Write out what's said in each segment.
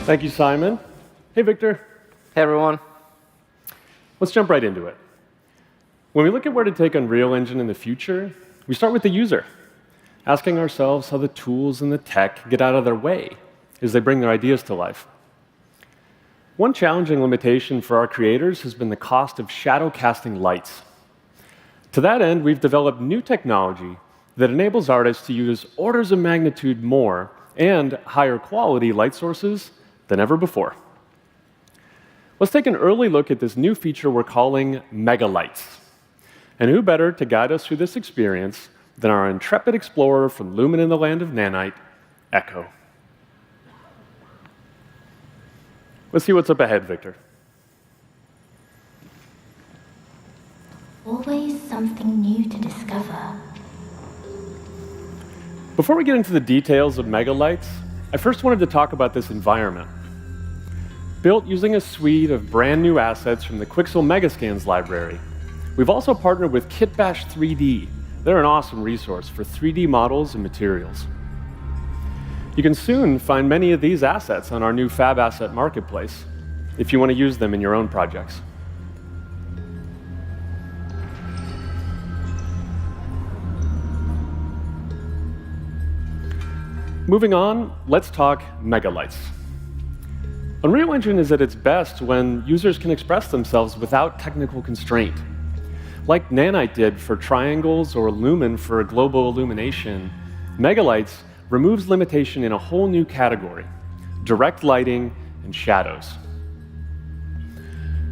Thank you, Simon. Hey, Victor. Hey, everyone. Let's jump right into it. When we look at where to take Unreal Engine in the future, we start with the user, asking ourselves how the tools and the tech get out of their way as they bring their ideas to life. One challenging limitation for our creators has been the cost of shadow casting lights. To that end, we've developed new technology that enables artists to use orders of magnitude more and higher quality light sources than ever before. Let's take an early look at this new feature we're calling Mega Lights. And who better to guide us through this experience than our intrepid explorer from Lumen in the land of Nanite, Echo. Let's see what's up ahead, Victor. Always something new to discover. Before we get into the details of Mega Lights, I first wanted to talk about this environment. Built using a suite of brand new assets from the Quixel Megascans library, we've also partnered with Kitbash 3D. They're an awesome resource for 3D models and materials. You can soon find many of these assets on our new Fab Asset Marketplace if you want to use them in your own projects. Moving on, let's talk Mega Lights. Unreal Engine is at its best when users can express themselves without technical constraint. Like Nanite did for triangles or Lumen for global illumination, Mega Lights removes limitation in a whole new category: direct lighting and shadows.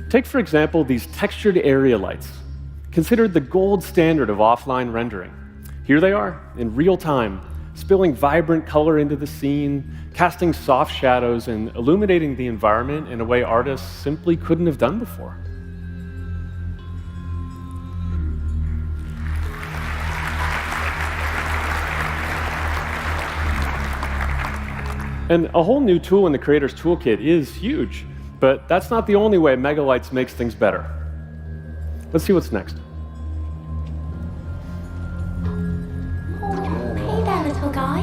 Take, for example, these textured area lights, considered the gold standard of offline rendering. Here they are, in real time, spilling vibrant color into the scene, casting soft shadows, and illuminating the environment in a way artists simply couldn't have done before. And a whole new tool in the Creator's Toolkit is huge, but that's not the only way Mega Lights makes things better. Let's see what's next. Hey there, little guy.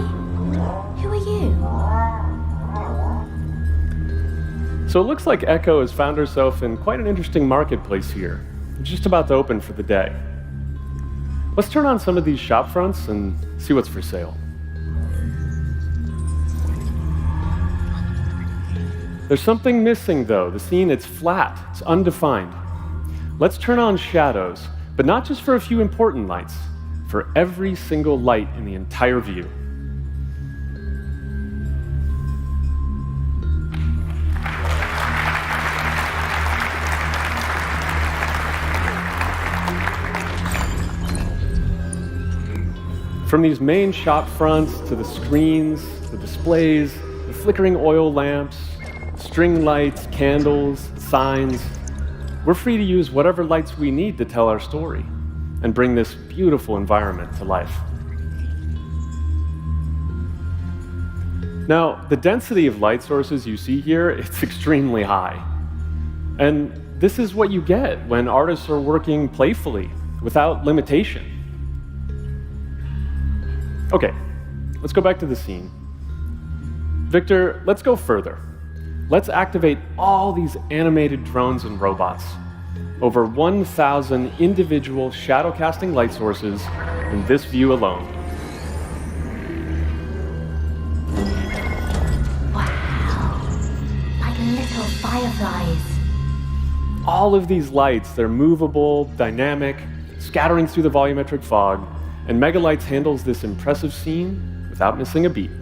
Who are you? So it looks like Echo has found herself in quite an interesting marketplace here. It's just about to open for the day. Let's turn on some of these shop fronts and see what's for sale. There's something missing, though. The scene, it's flat, it's undefined. Let's turn on shadows, but not just for a few important lights, for every single light in the entire view. From these main shop fronts to the screens, the displays, the flickering oil lamps, string lights, candles, signs, we're free to use whatever lights we need to tell our story and bring this beautiful environment to life. Now, the density of light sources you see here, it's extremely high. And this is what you get when artists are working playfully, without limitation. Okay, let's go back to the scene. Victor, let's go further. Let's activate all these animated drones and robots. Over 1,000 individual shadow casting light sources in this view alone. Wow, like little fireflies. All of these lights, they're movable, dynamic, scattering through the volumetric fog, and Mega Lights handles this impressive scene without missing a beat.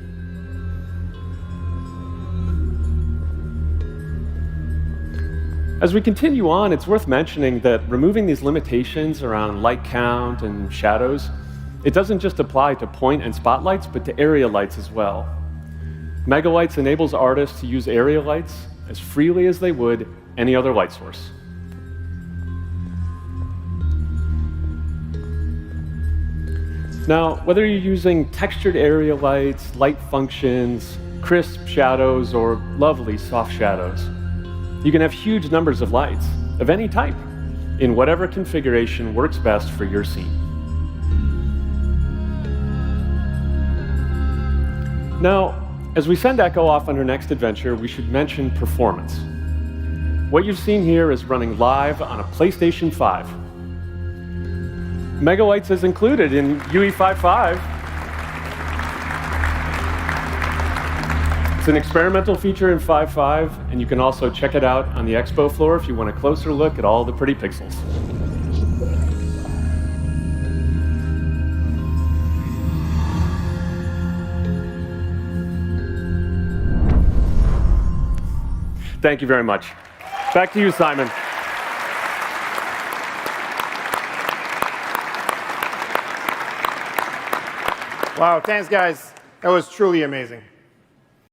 As we continue on, it's worth mentioning that removing these limitations around light count and shadows, it doesn't just apply to point and spotlights, but to area lights as well. Mega Lights enables artists to use area lights as freely as they would any other light source. Now, whether you're using textured area lights, light functions, crisp shadows, or lovely soft shadows, you can have huge numbers of lights of any type in whatever configuration works best for your scene. Now, As we send Echo off on her next adventure, we should mention performance. What you've seen here is running live on a PlayStation 5. Megabytes is included in UE55. It's an experimental feature in 5.5, and you can also check it out on the expo floor if you want a closer look at all the pretty pixels. Thank you very much. Back to you, Simon. Wow, thanks, guys. That was truly amazing.